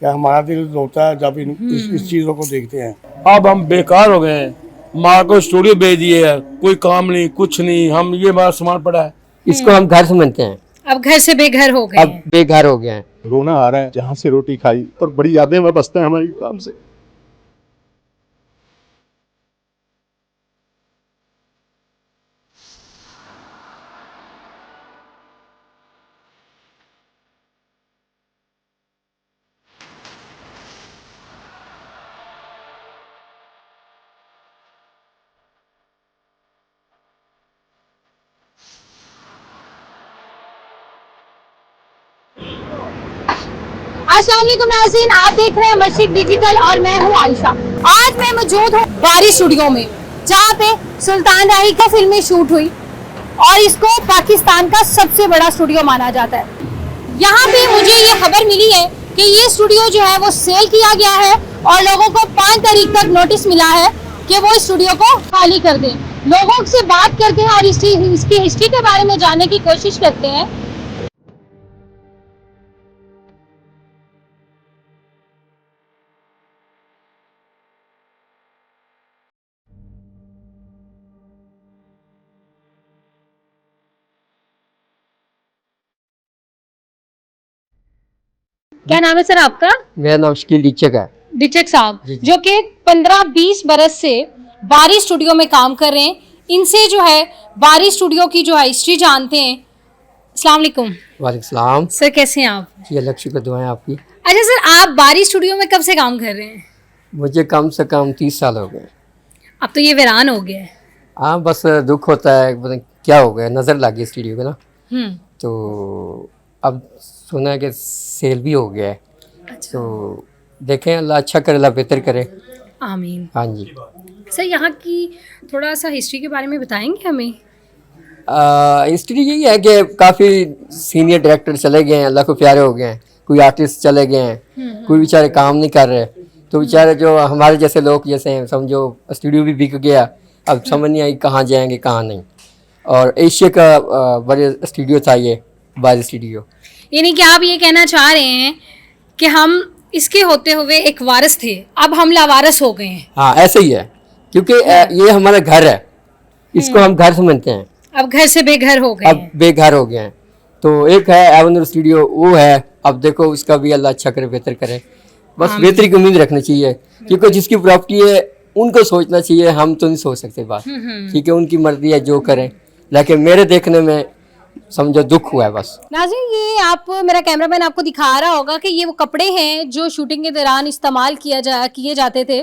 क्या हमारा दिल रोता है जब इस चीज़ों को देखते हैं। अब हम बेकार हो गए हैं, माँ को स्टूडियो भेज दिए है, कोई काम नहीं कुछ नहीं, हम ये हमारा सामान पड़ा है, इसको हम घर समझते हैं। अब घर से बेघर हो गए अब हैं। बेघर हो गए हैं। रोना आ रहा है जहाँ से रोटी खाई, और बड़ी यादें बसते हैं हमारी काम से। अस्सलाम वालेकुम नाज़रीन, आप देख रहे हैं मस्जिद डिजिटल और मैं हूं आयशा। आज मैं मौजूद हूं बारी स्टूडियो में, जहां पे सुल्तान राही की फिल्में शूट हुई और इसको पाकिस्तान का सबसे बड़ा स्टूडियो माना जाता है। यहाँ पे मुझे ये खबर मिली है कि ये स्टूडियो जो है वो सेल किया गया है और लोगों को 5 तारीख तक नोटिस मिला है कि वो इस स्टूडियो को खाली कर दें। लोगों से बात करते हैं और इसकी हिस्ट्री के बारे में जानने की कोशिश करते हैं। क्या नाम है सर आपका? मेरा नाम शकील दीक्षक है। दीक्षक साहब, जी, जी। जो कि 15-20 बरस से बारी स्टूडियो में काम कर रहे हैं, इनसे जो है बारी स्टूडियो की जो है हिस्ट्री जानते हैं। अस्सलाम वालेकुम। वालेकुम सलाम सर, कैसे हैं आप? जी, अल्लाह की शुक्र दुआएं आपकी। अच्छा सर, आप बारी स्टूडियो में कब से काम कर रहे हैं? मुझे कम से कम 30 साल हो गए। अब तो ये वीरान हो गया है। हाँ, बस दुख होता है, पता नहीं क्या हो गया, नज़र लग गई स्टूडियो को ना, हम्म। तो अब सुना है कि सेल भी हो गया है। अच्छा। तो देखें, अल्लाह अच्छा करे, अल्लाह बेहतर करे। आमीन। हाँ जी। सर, यहाँ की थोड़ा सा हिस्ट्री के बारे में बताएंगे हमें? हिस्ट्री यही है कि काफ़ी सीनियर डायरेक्टर चले गए हैं, अल्लाह को प्यारे हो गए हैं। कोई आर्टिस्ट चले गए हैं, कोई बेचारे काम नहीं कर रहे, तो बेचारे जो हमारे जैसे लोग जैसे हैं, समझो स्टूडियो भी बिक गया, अब समझ नहीं आई कहाँ जाएंगे कहाँ नहीं। और एशिया का बड़े स्टूडियो था ये, बारी स्टूडियो। यानी कि आप ये कहना चाह रहे हैं कि हम इसके होते हुए एक वारिस थे, अब हम लावारिस हो गए हैं। हाँ, ऐसे ही है, क्योंकि ये हमारा घर है, इसको हम घर समझते हैं। अब घर से बेघर हो गए अब हैं। बेघर हो गए हैं। तो एक है एवेन्यू स्टूडियो, वो है, अब देखो उसका भी अल्लाह अच्छा करे, बेहतर करे। बस बेहतरी की उम्मीद रखनी चाहिए, क्योंकि जिसकी प्रॉपर्टी है उनको सोचना चाहिए, हम तो नहीं सोच सकते बात, ठीक है, उनकी मर्जी है जो करें, लेकिन मेरे देखने में समझो दुख हुआ है बस। नाज़रीन, ये आप, मेरा कैमरामैन आपको दिखा रहा होगा कि ये वो कपड़े हैं जो शूटिंग के दौरान इस्तेमाल किए जाते थे।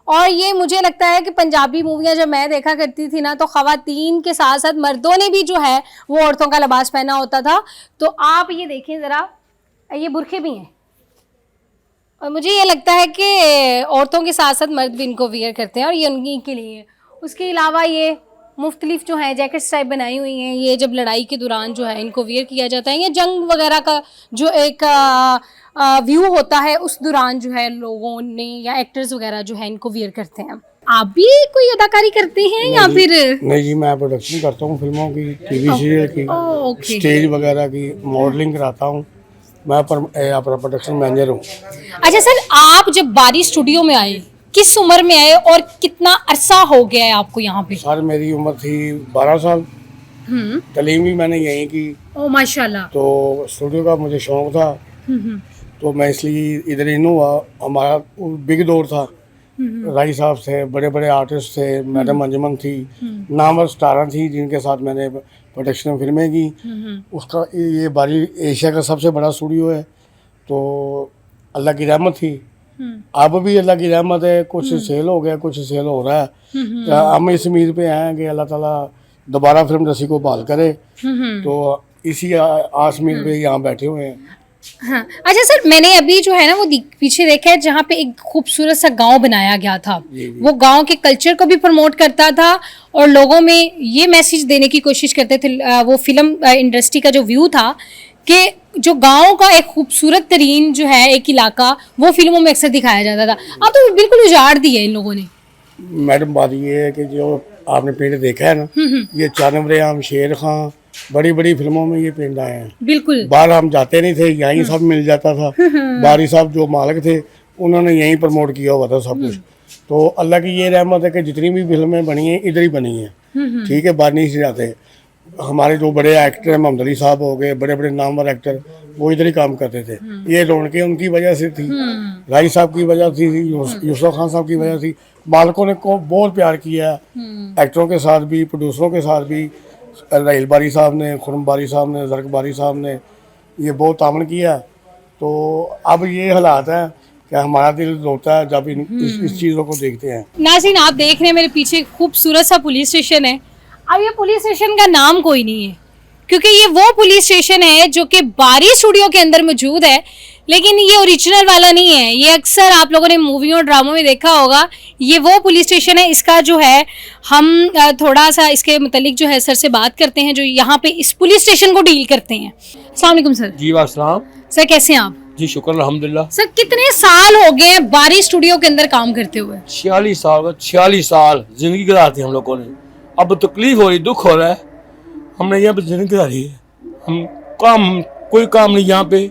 और ये मुझे लगता है कि पंजाबी मूवियाँ जब मैं देखा करती थी ना, तो ख़वातीन के साथ साथ मर्दों ने भी जो है वो औरतों का लिबास पहना होता था। तो आप ये देखें ज़रा, ये बुरखे भी हैं, और मुझे ये लगता है कि औरतों के साथ साथ मर्द भी इनको वियर करते हैं और ये उन्हीं के लिए है। उसके अलावा ये मुख्तलिफ जो है जैकेट्स टाइप बनाई हुई हैं, ये जब लड़ाई के दौरान जो है इनको वियर किया जाता है, या जंग वगैरह का जो एक व्यू होता है उस दौरान जो है लोगों ने या एक्टर्स वगैरह जो है इनको वियर करते हैं। आप भी कोई अदाकारी करते हैं या फिर? नहीं जी, मैं प्रोडक्शन करता हूँ फिल्मों की, टीवी सीरियल की, ओके। स्टेज वगैरह की, मॉडलिंग कराता हूँ। मैं अपना प्रोडक्शन मैनेजर हूँ। अच्छा सर, आप जब बारी स्टूडियो में आए, किस उम्र में आए और कितना अरसा हो गया है आपको यहाँ पे? सर, मेरी उम्र थी 12 साल। तालीम भी मैंने यहीं की। ओ माशाल्लाह। तो स्टूडियो का मुझे शौक था, तो मैं इसलिए इधर इन हुआ। हमारा बिग दौर था, राही साहब थे, बड़े बड़े आर्टिस्ट थे, मैडम अंजुमन थी, नामवर स्टार थी जिनके साथ मैंने प्रोडक्शन में फिल्में की। उसका ये बारी एशिया का सबसे बड़ा स्टूडियो है, तो अल्लाह की रहमत थी। अब भी अल्लाह की रहमत है, कुछ सेल हो गया, कुछ सेल हो रहा है। तो हम इस उम्मीद पे हैं कि अल्लाह ताला दोबारा फिल्म इंडस्ट्री को बहाल करे, तो इसी आस उम्मीद पे यहाँ बैठे हुए हैं। हाँ। अच्छा सर, मैंने अभी जो है ना वो पीछे देखा है जहाँ पे एक खूबसूरत सा गांव बनाया गया था। वो गांव के कल्चर को भी प्रमोट करता था और लोगों में ये मैसेज देने की कोशिश करते थे। वो फिल्म इंडस्ट्री का जो व्यू था कि जो गांव का एक खूबसूरत तरीन जो है एक इलाका, वो फिल्मों में अक्सर दिखाया जाता था। अब तो बिल्कुल उजाड़ दी है इन लोगों ने। मैडम, बात ये है कि जो आपने पिंड देखा है ना, ये चानवरे आम, शेर खां, बड़ी बड़ी फिल्मों में ये पिंड आए हैं। बिल्कुल। बाहर हम जाते नहीं थे, यहीं सब मिल जाता था। बारी साहब जो मालिक थे उन्होंने यहीं प्रमोट किया हुआ था सब कुछ। तो अल्लाह की ये रहमत है कि जितनी भी फिल्में बनी हैं इधर ही बनी हैं। ठीक है, बाहर नहीं से जाते। हमारे जो बड़े एक्टर हैं, मोहम्मद अली साहब हो गए, बड़े बड़े नामवर एक्टर, वो इधर ही काम करते थे। ये रौनकें उनकी वजह से थी, राही साहब की वजह थी, यूसुफ खान साहब की वजह थी। मालिकों ने को बहुत प्यार किया, एक्टरों के साथ भी, प्रोड्यूसरों के साथ भी। राहिल बारी साहब ने, खुरम बारी साहब ने, जरक बारी साहब ने ये बहुत तामन किया। तो अब ये हालात है कि हमारा दिल रोता है जब इस चीज़ों को देखते हैं। नाज़रीन, आप देख रहे हैं मेरे पीछे खूबसूरत सा पुलिस स्टेशन है। अब ये पुलिस स्टेशन का नाम कोई नहीं है, क्योंकि ये वो पुलिस स्टेशन है जो कि बारी स्टूडियो के अंदर मौजूद है, लेकिन ये ओरिजिनल वाला नहीं है। ये अक्सर आप लोगों ने मूवियों और ड्रामों में देखा होगा। ये वो पुलिस स्टेशन है। इसका जो है हम थोड़ा सा इसके मुतालिक जो है सर से बात करते हैं, जो यहाँ पे इस पुलिस स्टेशन को डील करते हैं। अस्सलाम वालेकुम सर। जी वास्सलाम। सर कैसे हैं आप? जी शुक्र अल्हम्दुलिल्लाह। सर कितने साल हो गए हैं बारी स्टूडियो के अंदर काम करते हुए? 46 साल 46 साल जिंदगी गुजारी हम लोगों ने। अब तकलीफ हो रही, दुख हो रहा है, हमने यहाँ पे जिंदगी गुजारी है। हम कोई काम नहीं यहाँ पे।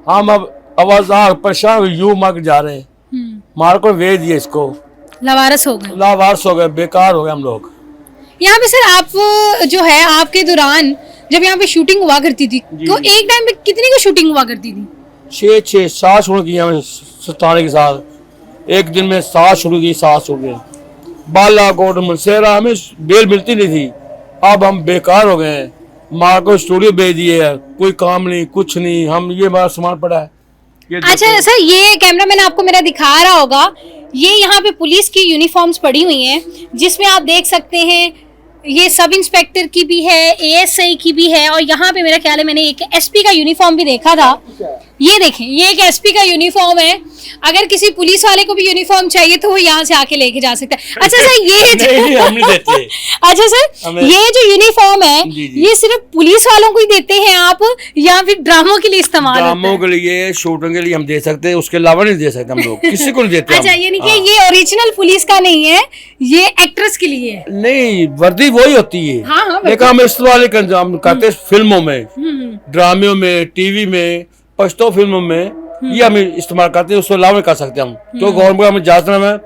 हम अब आवाज़ार परेशान यूँ मर जा रहे हैं। मार को वेच दिए, इसको लावारिस हो गए, लावारिस हो गए, बेकार हो गए हम लोग। यहाँ पे सर आप जो है आपके दौरान जब यहाँ पे शूटिंग हुआ करती थी तो एक टाइम पे कितनी की शूटिंग हुआ करती थी? 6-7 शुरू की हमें सताने के साथ। एक दिन में 7 शुरू की, 7 शुरू गए। बालाकोट मुनसेरा हमें बेल मिलती नहीं थी। अब हम बेकार हो गए हैं। माँ को स्टूडियो भेज दिए है, कोई काम नहीं, कुछ नहीं। हम ये हमारा सामान पड़ा है। ये अच्छा सर, ये कैमरामैन आपको मेरा दिखा रहा होगा, ये यहाँ पे पुलिस की यूनिफॉर्म्स पड़ी हुई हैं, जिसमें आप देख सकते हैं ये सब इंस्पेक्टर की भी है, एएसआई की भी है, और यहाँ पे मेरा ख्याल है मैंने एक एसपी का यूनिफॉर्म भी देखा था। ये देखें, ये एक एसपी का यूनिफॉर्म है। अगर किसी पुलिस वाले को भी यूनिफॉर्म चाहिए तो वो यहाँ से आके लेके जा सकता है। अच्छा सर, ये नहीं, हम नहीं देते। अच्छा सर, ये जो यूनिफॉर्म है ये सिर्फ पुलिस वालों को ही देते हैं आप, या फिर ड्रामों के लिए इस्तेमाल होता है? ड्रामों के लिए, शूटिंग के लिए हम दे सकते हैं, उसके अलावा नहीं दे सकते हम लोग, किसी को नहीं देते। अच्छा, यानी कि ये ओरिजिनल पुलिस का नहीं है, ये एक्ट्रेस के लिए है। नहीं, वर्दी वही होती है। हाँ, लेकिन हम इस्तेमाल करते फिल्मों में, ड्रामों में, टीवी में, पश्तो फिल्मों में ये हम इस्तेमाल करते हैं। उसको अलावा कर सकते हैं हम, तो गवर्नमेंट का हमें जांचना है,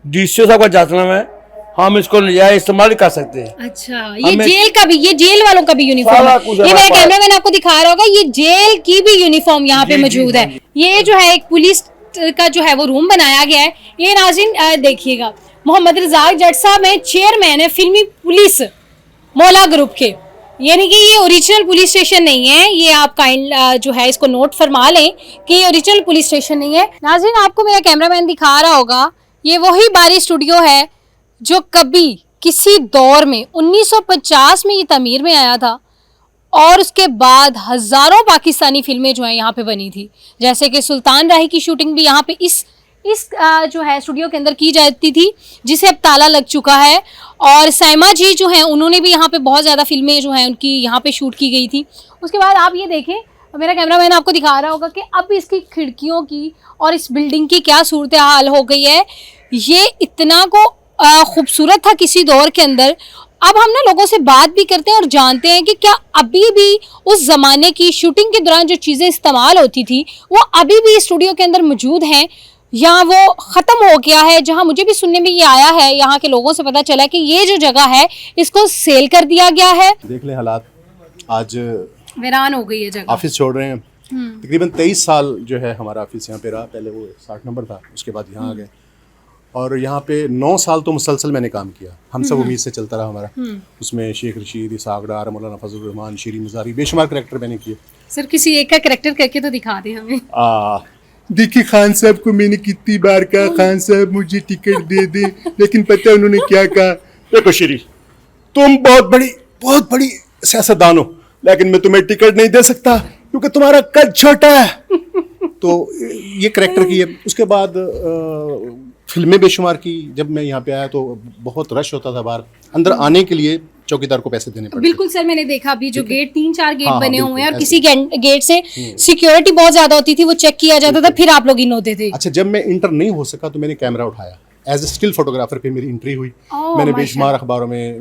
डीसीओ साहब का जांचना है, हम इसको नजायज इस्तेमाल कर सकते हैं। अच्छा, ये जेल का भी, ये जेल वालों का भी यूनिफॉर्म है। ये मेरा कैमरामैन आपको दिखा रहा होगा, ये जेल की भी यूनिफॉर्म यहाँ पे मौजूद है। ये जो है एक पुलिस का जो है वो रूम बनाया गया है। ये नाज़रीन देखिएगा, मोहम्मद रज़ाक जट साहब है, चेयरमैन है फिल्मी पुलिस मौला ग्रुप के। यानी कि ये ओरिजिनल पुलिस स्टेशन नहीं है। ये आप काइंड जो है इसको नोट फरमा लें कि ये ओरिजिनल पुलिस स्टेशन नहीं है। नाज़रीन, आपको मेरा कैमरामैन दिखा रहा होगा, ये वही बारी स्टूडियो है जो कभी किसी दौर में 1950 में ये तमीर में आया था, और उसके बाद हज़ारों पाकिस्तानी फिल्में जो हैं यहाँ पे बनी थी। जैसे कि सुल्तान राही की शूटिंग भी यहाँ पे इस जो है स्टूडियो के अंदर की जाती थी, जिसे अब ताला लग चुका है। और साइमा जी जो हैं उन्होंने भी यहाँ पे बहुत ज़्यादा फिल्में जो हैं उनकी यहाँ पे शूट की गई थी। उसके बाद आप ये देखें, मेरा कैमरामैन आपको दिखा रहा होगा कि अब इसकी खिड़कियों की और इस बिल्डिंग की क्या सूरत हाल हो गई है। ये इतना को खूबसूरत था किसी दौर के अंदर। अब हम ना लोगों से बात भी करते हैं और जानते हैं कि क्या अभी भी उस ज़माने की शूटिंग के दौरान जो चीज़ें इस्तेमाल होती थी वो अभी भी स्टूडियो के अंदर मौजूद हैं, या वो ख़त्म हो गया है। जहाँ मुझे भी सुनने में ये आया है, यहाँ के लोगों से पता चला कि ये जो जगह है इसको सेल कर दिया गया है। देख ले हालात, आज वीरान हो गई है जगह। ऑफिस छोड़ रहे हैं। तकरीबन 23 साल जो है हमारा ऑफिस यहाँ पे रहा। पहले वो 60 नंबर था, उसके बाद यहाँ आ गए, और यहाँ पे 9 साल तो मुसलसल मैंने काम किया। हम सब उम्मीद से चलता रहा हमारा। उसमें शेख रशीद, इसाक डार, मौलाना फजल रहमान, शीरी मुजारी, बेशुमार करैक्टर मैंने किए। सर किसी एक का करैक्टर करके तो दिखा दें हमें। देखिए, खान साहब को मैंने कितनी बार कहा, खान साहब मुझे टिकट दे दे, लेकिन पता है उन्होंने क्या कहा? देखो शीरी, तुम बहुत बड़ी सियासतदान हो, लेकिन मैं तुम्हें टिकट नहीं दे सकता क्योंकि तुम्हारा कद छोटा है। तो ये करैक्टर की है। उसके बाद फिल्में बेशुमार की। जब मैं यहाँ पे आया तो बहुत रश होता था बाहर, अंदर आने के लिए चौकीदार को पैसे देने पड़ते। बिल्कुल सर, मैंने देखा अभी जो गेट 3-4 गेट हाँ, बने हुए हैं, और बिल्कुल, किसी गेट से सिक्योरिटी बहुत ज्यादा होती थी, वो चेक किया जाता था, फिर आप लोग इन होते थे। अच्छा, जब मैं इंटर नहीं हो सका तो मैंने कैमरा उठाया एज ए स्टिल फोटोग्राफर पे मेरी एंट्री हुई। ओह, मैंने माशाल्लाह। बेशुमार अखबारों में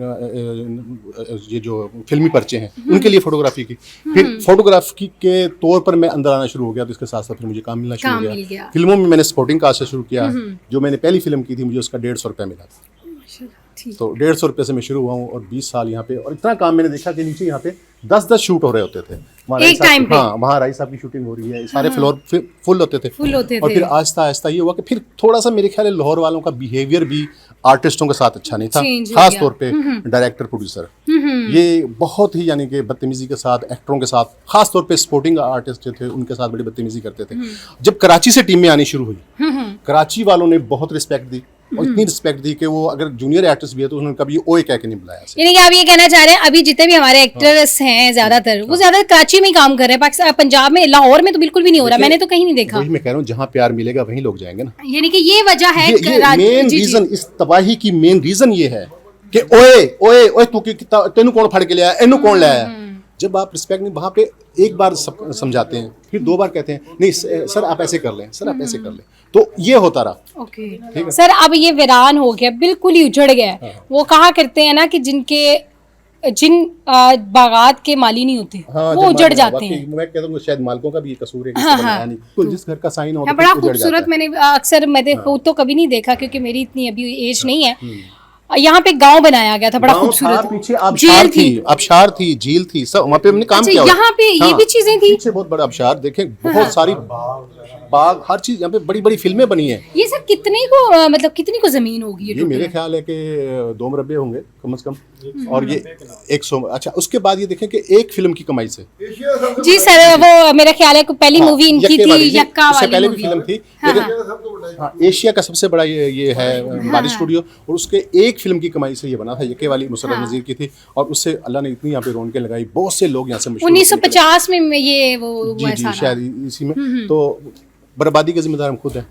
ये जो फिल्मी पर्चे हैं उनके लिए फोटोग्राफी की। फिर फोटोग्राफी के तौर पर मैं अंदर आना शुरू हो गया, तो इसके साथ साथ फिर मुझे काम मिलना शुरू हो काम मिल गया। गया। फिल्मों में मैंने स्पोर्टिंग कास्ट से शुरू किया। जो मैंने पहली फिल्म की थी मुझे उसका 150 रुपये मिला था। ठीक। तो 150 रुपये से मैं शुरू हुआ हूँ और 20 साल यहाँ पे, और इतना काम मैंने देखा कि नीचे यहाँ पे 10-10 शूट हो रहे होते थे वहाँ एक राई साहब टाइम की- पे? हाँ, वहाँ राई साहब की शूटिंग हो रही है, सारे फ्लोर फुल होते थे। फुल होते और थे। फिर आहिस्ता आहिस्ता ये हुआ कि फिर थोड़ा सा मेरे ख्याल है लाहौर वालों का बिहेवियर भी आर्टिस्टों के साथ अच्छा नहीं था, Change हो खास गया। तौर पे डायरेक्टर प्रोड्यूसर, ये बहुत ही यानी कि बदतमीजी के साथ एक्टरों के साथ, खास तौर पे स्पोर्टिंग आर्टिस्ट जो थे उनके साथ बड़ी बदतमीजी करते थे। जब कराची से टीमें आनी शुरू हुई, कराची वालों ने बहुत रिस्पेक्ट दी, और इतनी रिस्पेक्ट दी कि वो अगर जूनियर आर्टिस्ट भी है तो उन्होंने कभी ओए कह के नहीं बुलाया ऐसे। यानी कि आप ये कहना चाह रहे हैं अभी जितने भी हमारे एक्टर्स हैं ज्यादातर वो ज्यादा कराची में ही काम कर रहे हैं, पाकिस्तान पंजाब में लाहौर में तो बिल्कुल भी नहीं हो रहा, मैंने तो कहीं नहीं देखा। वही मैं कह रहा हूँ, जहाँ प्यार मिलेगा वहीं लोग जाएंगे ना। यानी कि ये वजह है ये मेन रीजन, इस तबाही की मेन रीजन ये है कि ओए ओए ओए तू तेनू कौन फड़ के लिया, एनू कौन लाया। जब आप रिस्पेक्ट नहीं, वहाँ पे एक बार समझाते हैं, फिर 2 बार कहते हैं नहीं सर आप ऐसे कर लें, सर आप ऐसे कर लें, तो ये होता रहा। ओके सर, अब ये वीरान हो गया, बिल्कुल ही उजड़ गया है। वो कहा करते हैं ना कि जिन बागात के माली नहीं होते वो जब उजड़ माल- जाते वाकई हैं। मैं कहता हूँ शायद मालकों का भी ये कसूर है कि हाँ, इसको बनाया हाँ। नहीं। तो जिस घर का साइन हो हाँ, तो बड़ा फिर उजड़ जाता खूबसूरत, है। मैंने अक्सर मैंने खुद तो कभी नहीं देखा क्योंकि मेरी इतनी अभी एज नहीं है। यहाँ पे गांव बनाया गया था बड़ा गाँव था, खूबसूरत, पीछे आबशार थी, आबशार थी, झील थी, सब वहाँ पे हमने काम अच्छा, किया हुआ है। यहाँ पे ये भी चीजें थी? पीछे बहुत बड़ा आबशार, देखें बहुत सारी बाग, हर चीज, यहाँ पे बड़ी बड़ी फिल्में बनी हैं। ये सर कितने को मतलब कितनी को जमीन होगी ये ये मेरे टोटल? ख्याल है कि 2 मरबे होंगे कम से कम, और ये 100। अच्छा, उसके बाद ये देखें कि एक फिल्म की कमाई से, जी सर, वो मेरा ख्याल है कि पहली हाँ, मूवी इनकी यक्के थी, वाली, यक्का उससे वाली पहले भी मूवी। फिल्म थी, हाँ, लेकिन हाँ, एशिया का सबसे बड़ा ये है बारिश स्टूडियो, और उसके एक फिल्म की कमाई से ये बना था, यक्के वाली मुशर्रफ नज़ीर की थी, और उससे अल्लाह ने इतनी यहाँ पे रौनकें लगाई, बहुत से लोग यहाँ से मशहूर 1950 में ये वो जी हुआ जी, सारा। शायद इसी में। तो बर्बादी के जिम्मेदार हम खुद हैं।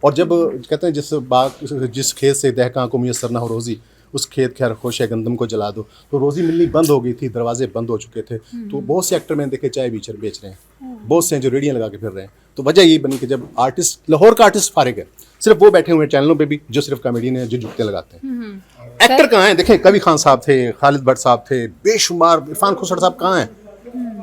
और जब कहते हैं जिस खेत से दहकां को मुयसर ना हो रोज़ी, उस खेत के हर खोश है गंदम को जला दो, तो रोज़ी मिलनी बंद हो गई थी, दरवाजे बंद हो चुके थे। तो बहुत से एक्टर मैंने देखे चाय बेच रहे हैं, बहुत से हैं जो रेडियाँ लगा के फिर रहे हैं। तो वजह यही बनी कि जब आर्टिस्ट, लाहौर का आर्टिस्ट फारिग है, सिर्फ वो बैठे हुए हैं चैनलों पे भी जो सिर्फ कॉमेडियन है, जो जुगते लगाते हैं। एक्टर कहाँ हैं? देखें, कबीर खान साहब थे, खालिद भट्ट साहब थे, बेशुमार, इरफान खुसर साहब कहाँ हैं?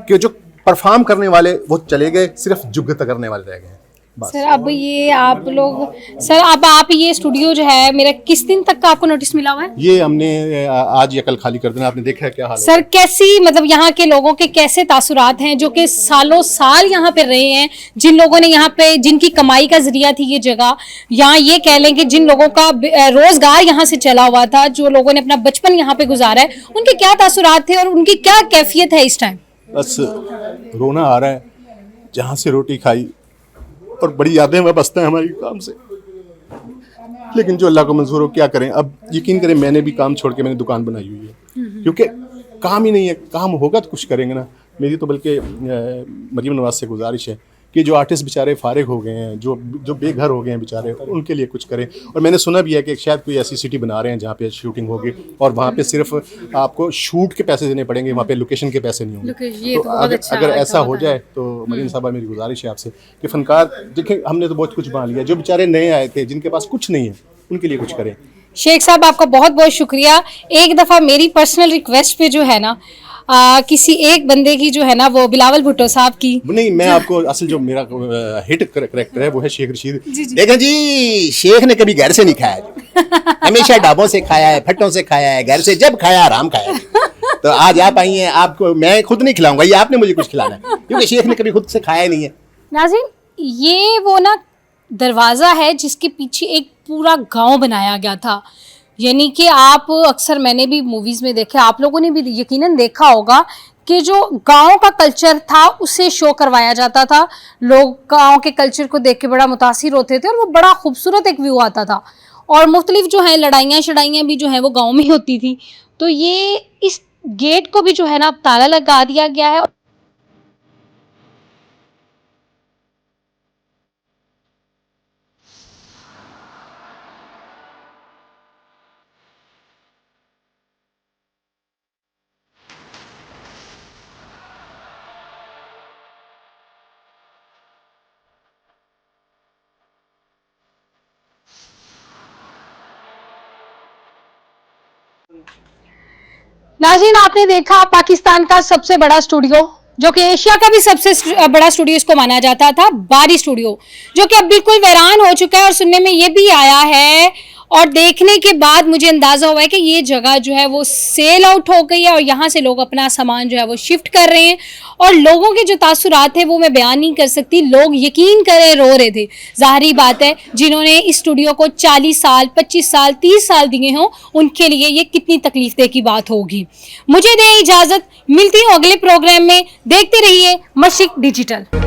कि जो परफॉर्म करने वाले वो चले गए, सिर्फ जुगत करने वाले रह गए हैं। बस। सर अब ये आप लोग, सर अब आप ये स्टूडियो जो है मेरा, किस दिन तक का आपको नोटिस मिला हुआ है? ये हमने आज या कल खाली कर देना। आपने देखा है क्या हाल सर कैसी, मतलब यहाँ के लोगों के कैसे तासुरात हैं जो कि सालों साल यहाँ पे रहे हैं, जिन लोगों ने यहाँ पे, जिनकी कमाई का जरिया थी ये जगह, यहाँ ये कह लें कि जिन लोगों का रोजगार यहाँ से चला हुआ था, जो लोगों ने अपना बचपन यहाँ पे गुजारा है, उनके क्या तासुरात थे और उनकी क्या कैफियत है इस टाइम? बस रोना आ रहा है, जहाँ से रोटी खाई, और बड़ी यादें वाबस्ता हैं हमारी काम से, लेकिन जो अल्लाह को मंजूर हो, क्या करें। अब यकीन करें, मैंने भी काम छोड़ के मैंने दुकान बनाई हुई है, क्योंकि काम ही नहीं है। काम होगा तो कुछ करेंगे ना। मेरी तो बल्कि मरीम नवाज से गुजारिश है कि जो आर्टिस्ट बेचारे फारिग हो गए हैं, जो बेघर हो गए हैं बेचारे, उनके लिए कुछ करें। और मैंने सुना भी है कि शायद कोई ऐसी सिटी बना रहे हैं जहाँ पे शूटिंग होगी, और वहाँ पे सिर्फ आपको शूट के पैसे देने पड़ेंगे, वहाँ पे लोकेशन के पैसे नहीं होंगे। ये तो बहुत अच्छा अगर ऐसा हो होता जाए तो मरीम साहबा, मेरी गुजारिश है आपसे कि फनकार देखें, हमने तो बहुत कुछ बना लिया, जो बेचारे नए आए थे, जिनके पास कुछ नहीं है, उनके लिए कुछ करें। शेख साहब आपका बहुत बहुत शुक्रिया। एक दफ़ा मेरी पर्सनल रिक्वेस्ट पे जो है ना, किसी एक बंदे की जो है ना, वो बिलावल भुट्टो साहब की, नहीं, मैं आपको असल जो मेरा हिट करेक्टर है वो है शेख रशीद। देखें जी, शेख ने कभी घर से नहीं खाया, हमेशा ढाबों से खाया है, फट्टों से खाया है, घर से जब खाया आराम खाया है। तो आज आप आई हैं, आपको मैं खुद नहीं खिलाऊंगा, ये आपने मुझे कुछ खिलाना है, क्योंकि शेख ने कभी खुद से खाया नहीं है। नाज़रीन, ये वो ना दरवाज़ा है जिसके पीछे एक पूरा गांव बनाया गया था। यानी कि आप अक्सर, मैंने भी मूवीज़ में देखा, आप लोगों ने भी यकीनन देखा होगा कि जो गांव का कल्चर था उसे शो करवाया जाता था। लोग गांव के कल्चर को देख के बड़ा मुतासिर होते थे और वो बड़ा खूबसूरत एक व्यू आता था। और मुख्तलिफ जो है लड़ाइयाँ शड़ाइयाँ भी जो है वो गाँव में होती थी। तो ये इस गेट को भी जो है ना अब ताला लगा दिया गया है। नाज़रीन, आपने देखा पाकिस्तान का सबसे बड़ा स्टूडियो, जो कि एशिया का भी सबसे बड़ा स्टूडियो इसको माना जाता था, बारी स्टूडियो, जो कि अब बिल्कुल वीरान हो चुका है। और सुनने में ये भी आया है और देखने के बाद मुझे अंदाजा हुआ है कि ये जगह जो है वो सेल आउट हो गई है और यहाँ से लोग अपना सामान जो है वो शिफ्ट कर रहे हैं। और लोगों के जो तासुरात है वो मैं बयान नहीं कर सकती। लोग यकीन करें रो रहे थे। ज़ाहिरी बात है, जिन्होंने इस स्टूडियो को 40 साल, 25 साल, 30 साल दिए हों, उनके लिए ये कितनी तकलीफ की बात होगी। मुझे दें इजाज़त, मिलती हूँ अगले प्रोग्राम में। देखते रहिए मशरिक डिजिटल।